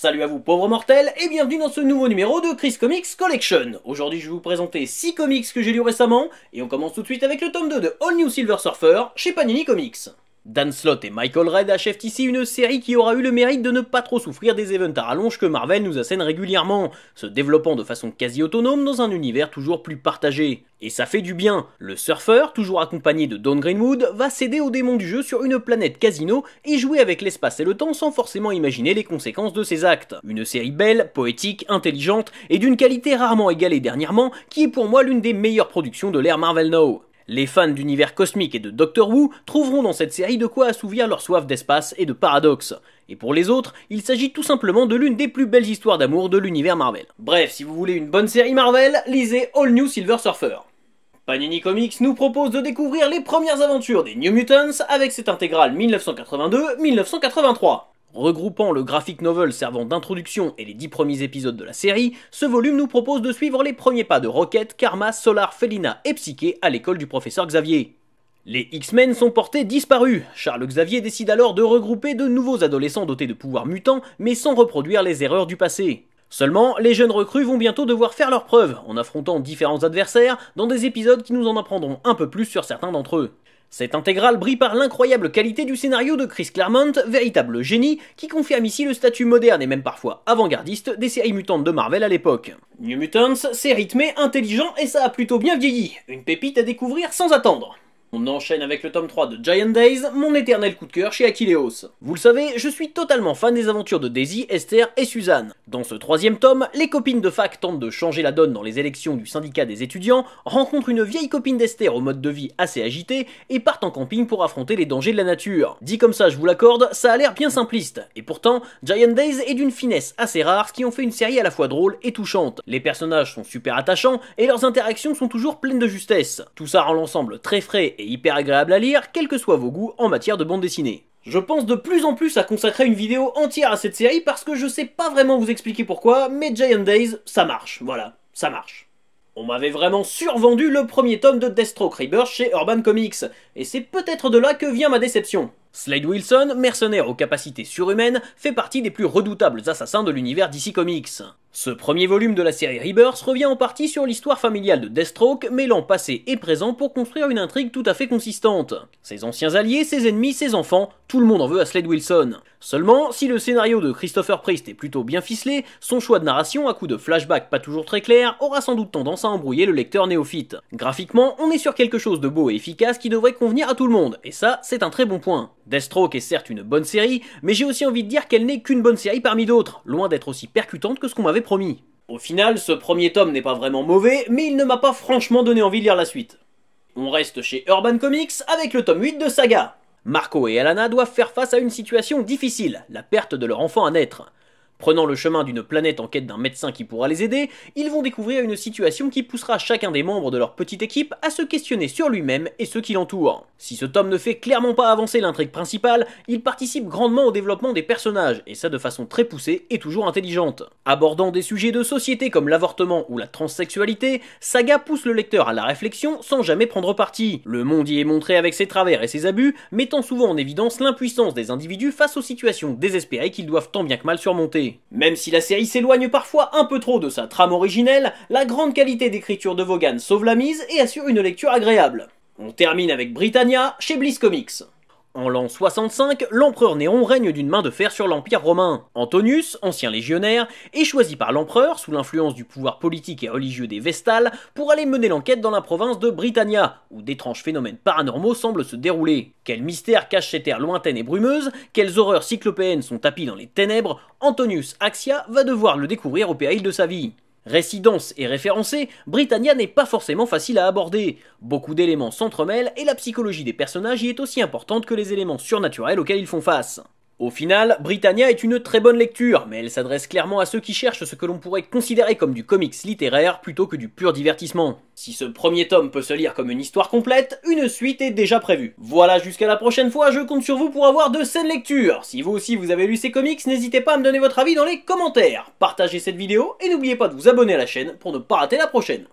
Salut à vous pauvres mortels et bienvenue dans ce nouveau numéro de Chris Comics Collection. Aujourd'hui je vais vous présenter 6 comics que j'ai lus récemment et on commence tout de suite avec le tome 2 de All New Silver Surfer chez Panini Comics. Dan Slott et Michael Red achèvent ici une série qui aura eu le mérite de ne pas trop souffrir des events à rallonge que Marvel nous assène régulièrement, se développant de façon quasi autonome dans un univers toujours plus partagé. Et ça fait du bien, le surfeur, toujours accompagné de Dawn Greenwood, va céder aux démons du jeu sur une planète casino et jouer avec l'espace et le temps sans forcément imaginer les conséquences de ses actes. Une série belle, poétique, intelligente et d'une qualité rarement égalée dernièrement, qui est pour moi l'une des meilleures productions de l'ère Marvel Now. Les fans d'univers cosmique et de Doctor Who trouveront dans cette série de quoi assouvir leur soif d'espace et de paradoxe. Et pour les autres, il s'agit tout simplement de l'une des plus belles histoires d'amour de l'univers Marvel. Bref, si vous voulez une bonne série Marvel, lisez All New Silver Surfer. Panini Comics nous propose de découvrir les premières aventures des New Mutants avec cette intégrale 1982-1983. Regroupant le graphic novel servant d'introduction et les 10 premiers épisodes de la série, ce volume nous propose de suivre les premiers pas de Rocket, Karma, Solar, Felina et Psyché à l'école du professeur Xavier. Les X-Men sont portés disparus. Charles Xavier décide alors de regrouper de nouveaux adolescents dotés de pouvoirs mutants, mais sans reproduire les erreurs du passé. Seulement, les jeunes recrues vont bientôt devoir faire leurs preuves, en affrontant différents adversaires, dans des épisodes qui nous en apprendront un peu plus sur certains d'entre eux. Cette intégrale brille par l'incroyable qualité du scénario de Chris Claremont, véritable génie, qui confirme ici le statut moderne et même parfois avant-gardiste des séries mutantes de Marvel à l'époque. New Mutants, c'est rythmé, intelligent et ça a plutôt bien vieilli, une pépite à découvrir sans attendre. On enchaîne avec le tome 3 de Giant Days, mon éternel coup de cœur chez Achilleos. Vous le savez, je suis totalement fan des aventures de Daisy, Esther et Suzanne. Dans ce troisième tome, les copines de fac tentent de changer la donne dans les élections du syndicat des étudiants, rencontrent une vieille copine d'Esther au mode de vie assez agité et partent en camping pour affronter les dangers de la nature. Dit comme ça, je vous l'accorde, ça a l'air bien simpliste. Et pourtant, Giant Days est d'une finesse assez rare, ce qui en fait une série à la fois drôle et touchante. Les personnages sont super attachants et leurs interactions sont toujours pleines de justesse. Tout ça rend l'ensemble très frais et hyper agréable à lire, quels que soient vos goûts en matière de bande dessinée. Je pense de plus en plus à consacrer une vidéo entière à cette série parce que je sais pas vraiment vous expliquer pourquoi, mais Giant Days, ça marche, voilà, ça marche. On m'avait vraiment survendu le premier tome de Deathstroke Rebirth chez Urban Comics, et c'est peut-être de là que vient ma déception. Slade Wilson, mercenaire aux capacités surhumaines, fait partie des plus redoutables assassins de l'univers DC Comics. Ce premier volume de la série Rebirth revient en partie sur l'histoire familiale de Deathstroke, mêlant passé et présent pour construire une intrigue tout à fait consistante. Ses anciens alliés, ses ennemis, ses enfants, tout le monde en veut à Slade Wilson. Seulement, si le scénario de Christopher Priest est plutôt bien ficelé, son choix de narration à coup de flashback pas toujours très clair aura sans doute tendance à embrouiller le lecteur néophyte. Graphiquement, on est sur quelque chose de beau et efficace qui devrait convenir à tout le monde, et ça, c'est un très bon point. Deathstroke est certes une bonne série, mais j'ai aussi envie de dire qu'elle n'est qu'une bonne série parmi d'autres, loin d'être aussi percutante que ce qu'on m'avait promis. Au final, ce premier tome n'est pas vraiment mauvais, mais il ne m'a pas franchement donné envie de lire la suite. On reste chez Urban Comics avec le tome 8 de Saga. Marco et Alana doivent faire face à une situation difficile, la perte de leur enfant à naître. Prenant le chemin d'une planète en quête d'un médecin qui pourra les aider, ils vont découvrir une situation qui poussera chacun des membres de leur petite équipe à se questionner sur lui-même et ceux qui l'entourent. Si ce tome ne fait clairement pas avancer l'intrigue principale, il participe grandement au développement des personnages, et ça de façon très poussée et toujours intelligente. Abordant des sujets de société comme l'avortement ou la transsexualité, Saga pousse le lecteur à la réflexion sans jamais prendre parti. Le monde y est montré avec ses travers et ses abus, mettant souvent en évidence l'impuissance des individus face aux situations désespérées qu'ils doivent tant bien que mal surmonter. Même si la série s'éloigne parfois un peu trop de sa trame originelle, la grande qualité d'écriture de Vaughan sauve la mise et assure une lecture agréable. On termine avec Britannia chez Bliss Comics. En l'an 65, l'empereur Néron règne d'une main de fer sur l'Empire romain. Antonius, ancien légionnaire, est choisi par l'empereur, sous l'influence du pouvoir politique et religieux des Vestales, pour aller mener l'enquête dans la province de Britannia, où d'étranges phénomènes paranormaux semblent se dérouler. Quels mystères cachent ces terres lointaines et brumeuses, quelles horreurs cyclopéennes sont tapies dans les ténèbres, Antonius Axia va devoir le découvrir au péril de sa vie. Récit dense et référencé, Britannia n'est pas forcément facile à aborder. Beaucoup d'éléments s'entremêlent et la psychologie des personnages y est aussi importante que les éléments surnaturels auxquels ils font face. Au final, Britannia est une très bonne lecture, mais elle s'adresse clairement à ceux qui cherchent ce que l'on pourrait considérer comme du comics littéraire plutôt que du pur divertissement. Si ce premier tome peut se lire comme une histoire complète, une suite est déjà prévue. Voilà, jusqu'à la prochaine fois, je compte sur vous pour avoir de saines lectures. Si vous aussi vous avez lu ces comics, n'hésitez pas à me donner votre avis dans les commentaires. Partagez cette vidéo et n'oubliez pas de vous abonner à la chaîne pour ne pas rater la prochaine.